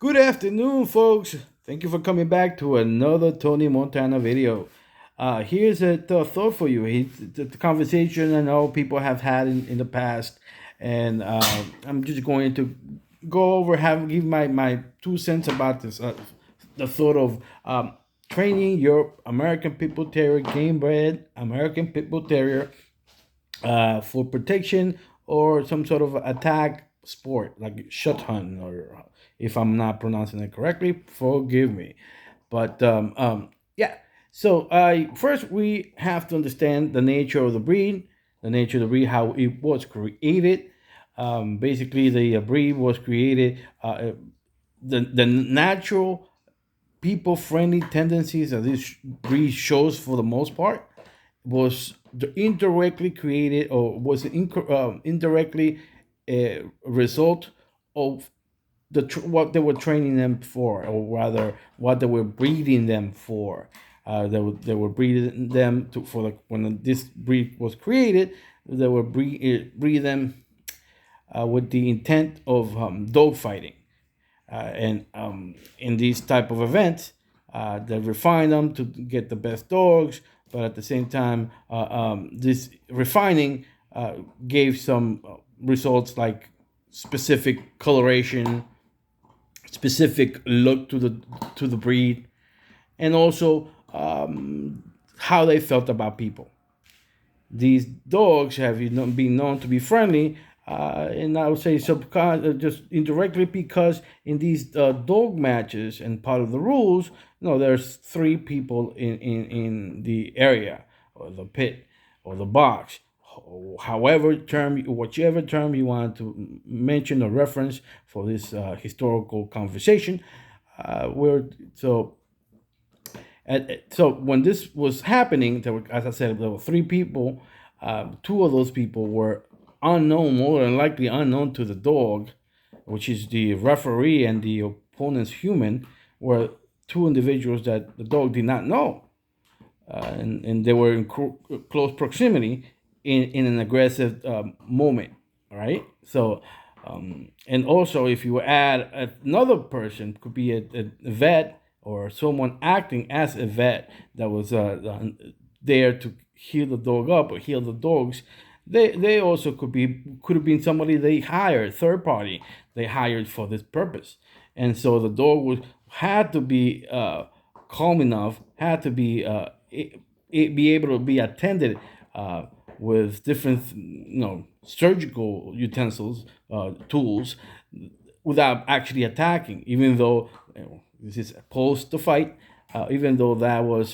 Good afternoon, folks. Thank you for coming back to another Tony Montana video. Here's a thought for you. The conversation I know people have had in the past, and I'm just going to go over, give my 2 cents about this. The thought of training your American Pit Bull Terrier, game bred American Pit Bull Terrier, for protection or some sort of attack sport like shot hunt, or if I'm not pronouncing it correctly, forgive me. But yeah. So first we have to understand the nature of the breed, how it was created. Basically, the breed was created. The natural people friendly tendencies that this breed shows for the most part was indirectly created, or was indirectly a result of what they were training them for, or rather what they were breeding them for. They were breeding them for, like, when this breed was created, they were breed them with the intent of dog fighting, and in these type of events, they refine them to get the best dogs. But at the same time, this refining gave some results like specific coloration, specific look to the breed, and also how they felt about people. These dogs have been known to be friendly, and I would say just indirectly, because in these dog matches, and part of the rules, there's three people in the area, or the pit, or the box, whichever term you want to mention or reference for this historical conversation. Where so when this was happening, as I said, there were three people. Two of those people were unknown, more than likely unknown to the dog, which is the referee and the opponent's human, were two individuals that the dog did not know, and they were in close proximity in an aggressive moment. All right, so. And also, if you add another person, could be a vet, or someone acting as a vet that was there to heal the dog up or heal the dogs. They also could have been somebody they hired, third party they hired for this purpose. And so the dog had to be calm enough, had to be able to be attended with different, surgical utensils, tools, without actually attacking. Even though this is post the fight, even though that was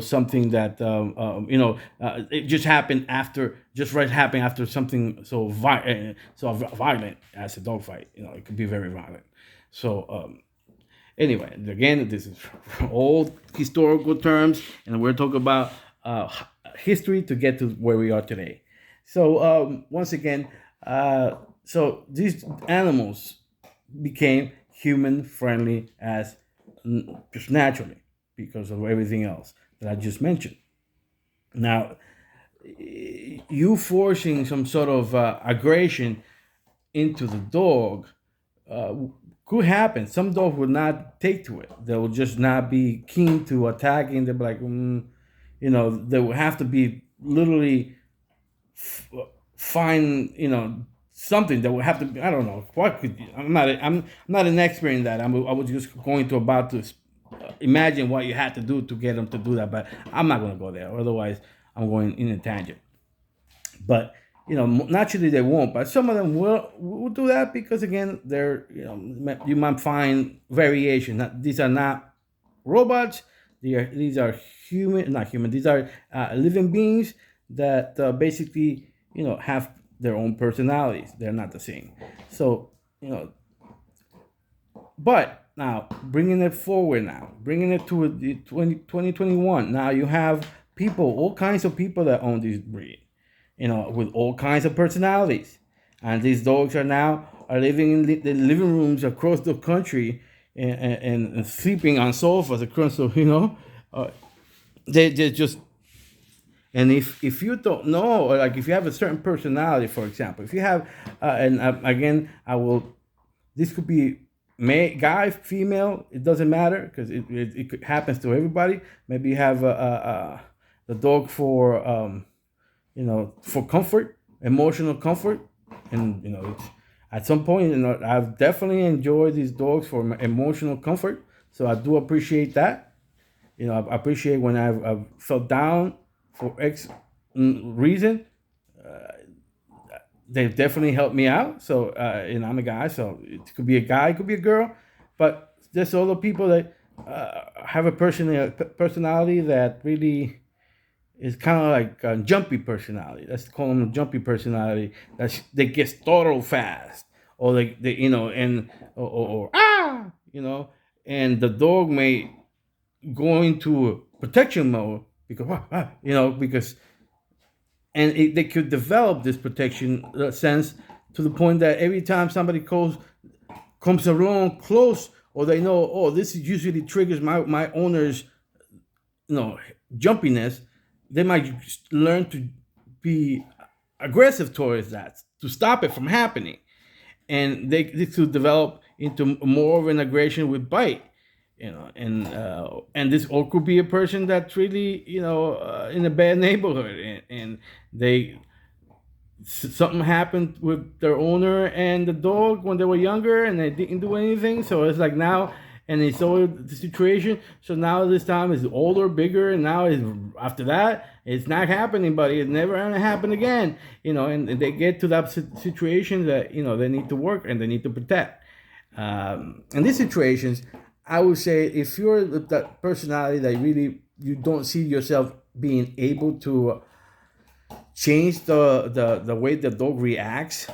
something that it just happened after, happened after something so violent as a dog fight. It could be very violent. So anyway, again, this is all historical terms, and we're talking about history to get to where we are today. So once again, so these animals became human friendly as just naturally, because of everything else that I just mentioned. Now, you forcing some sort of aggression into the dog could happen. Some dogs would not take to it. They will just not be keen to attacking. They'll be like, they will have to be literally find, something that will have to be. I don't know what could. I'm not an expert in that. I was just going to about to imagine what you had to do to get them to do that, but I'm not going to go there. Otherwise, I'm going in a tangent. But naturally they won't. But some of them will do that, because again, they're you might find variation. These are not robots. These are human, not human. These are living beings that basically have their own personalities. They're not the same. So but now bringing it forward, bringing it to the 2021. Now you have people, all kinds of people that own this breed, with all kinds of personalities, and these dogs are living in the living rooms across the country, and sleeping on sofas across the they just. And if you don't know, or like if you have a certain personality, for example, if you have, and again, I will This could be guy, female. It doesn't matter because happens to everybody. Maybe you have the dog for for comfort, emotional comfort, and at some point, I've definitely enjoyed these dogs for emotional comfort. So I do appreciate that. I appreciate when I've felt down for X reason. They've definitely helped me out. So, I'm a guy, so it could be a guy, it could be a girl, but there's other people that have personality that really is kind of like a jumpy personality. Let's call them a jumpy personality. They get startled fast, or they and or and the dog may go into protection mode because because they could develop this protection sense to the point that every time somebody comes along close, or they know, oh, this usually triggers my owner's jumpiness, they might learn to be aggressive towards that to stop it from happening, and they could develop into more of an aggression with bite, and this or could be a person that's really in a bad neighborhood, and they something happened with their owner and the dog when they were younger, and they didn't do anything. So it's like now, and they saw the situation. So now this time is older, bigger, and now is after that it's not happening, but it's never gonna happen again. And they get to that situation that they need to work and they need to protect. In these situations, I would say if you're that personality that really you don't see yourself being able to change the way the dog reacts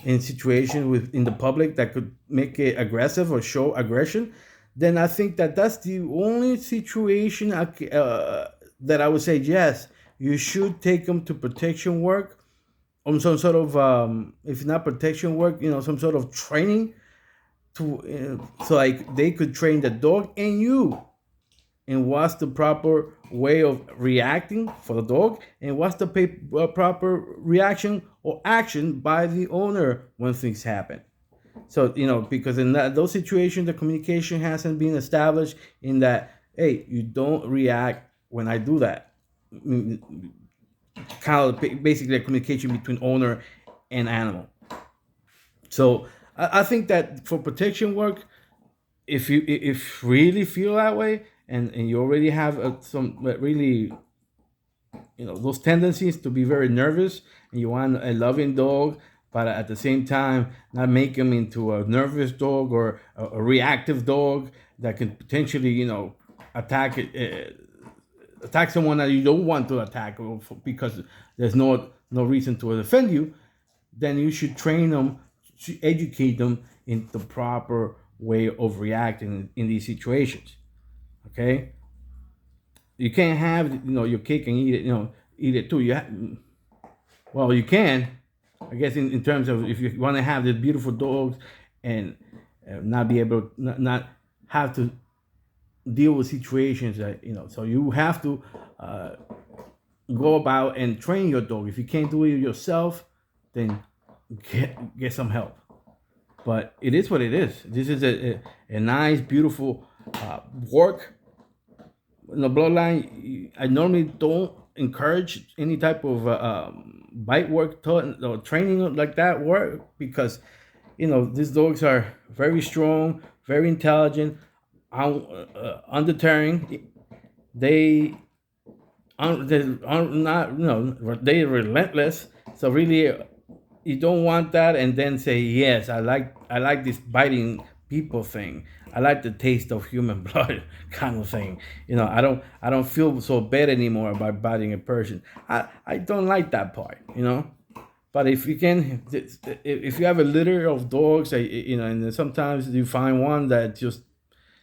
in situations in the public that could make it aggressive or show aggression, then I think that's the only situation that I would say yes, you should take them to protection work on some sort of if not protection work, some sort of training to so like they could train the dog and you, and what's the proper way of reacting for the dog, and what's the proper reaction or action by the owner when things happen. So because in those situations the communication hasn't been established in that, hey, you don't react when I do that. Kind of basically a communication between owner and animal. So I think that for protection work, if you really feel that way, and you already have some really those tendencies to be very nervous, and you want a loving dog, but at the same time not make them into a nervous dog or a reactive dog that can potentially attack attack someone that you don't want to attack because there's no reason to defend you, then you should train them, should educate them in the proper way of reacting in these situations. Okay, you can't have your cake and eat it. Eat it too. Well, you can, I guess, in terms of if you want to have these beautiful dogs and not be able not have to deal with situations that so you have to go about and train your dog. If you can't do it yourself, then get some help. But it is what it is. This is a nice, beautiful work in the bloodline. I normally don't encourage any type of bite work or training like that work because these dogs are very strong, very intelligent, undeterring. They're not they're relentless. So really, you don't want that and then say, yes, I like this biting people thing. I like the taste of human blood kind of thing. I don't feel so bad anymore about biting a person. I don't like that part. But if you can, if you have a litter of dogs, and sometimes you find one that just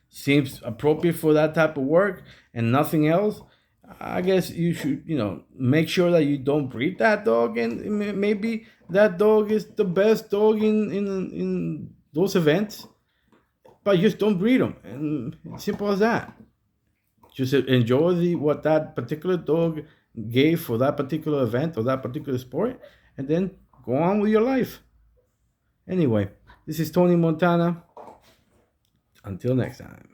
seems appropriate for that type of work and nothing else, I guess you should, make sure that you don't breed that dog, and maybe that dog is the best dog in those events, but just don't breed them, and simple as that. Just enjoy what that particular dog gave for that particular event or that particular sport, and then go on with your life. Anyway, This is Tony Montana. Until next time.